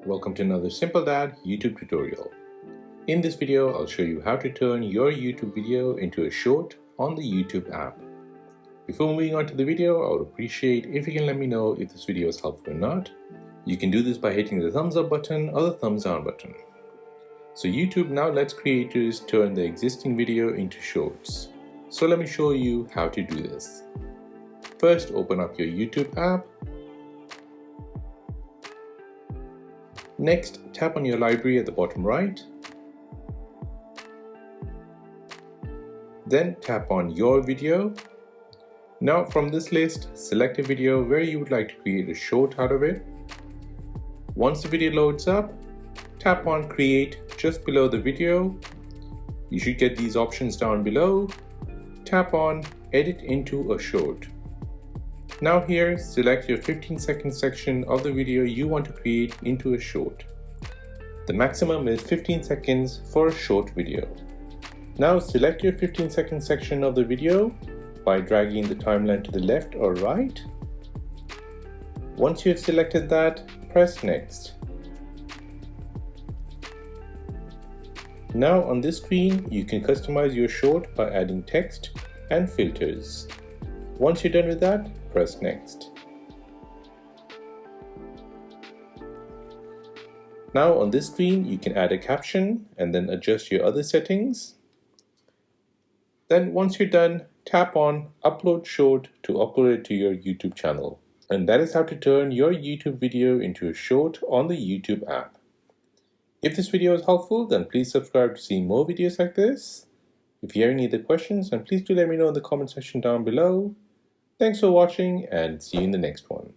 Welcome to another Simple Dad YouTube tutorial. In this video, I'll show you how to turn your YouTube video into a short on the YouTube app. Before moving on to the video, I would appreciate if you can let me know if this video is helpful or not. You can do this by hitting the thumbs up button or the thumbs down button. So YouTube now lets creators turn the existing video into shorts. So let me show you how to do this. First, open up your YouTube app. Next, tap on your library at the bottom right. Then tap on your video. Now from this list, select a video where you would like to create a short out of it. Once the video loads up, tap on create just below the video. You should get these options down below. Tap on edit into a short. Now here, select your 15-second section of the video you want to create into a short. The maximum is 15 seconds for a short video. Now select your 15-second section of the video by dragging the timeline to the left or right. Once you have selected that, press next. Now on this screen, you can customize your short by adding text and filters. Once you're done with that, press next. Now on this screen, you can add a caption and then adjust your other settings. Then once you're done, tap on Upload Short to upload it to your YouTube channel. And that is how to turn your YouTube video into a short on the YouTube app. If this video is helpful, then please subscribe to see more videos like this. If you have any other questions, then please do let me know in the comment section down below. Thanks for watching and see you in the next one.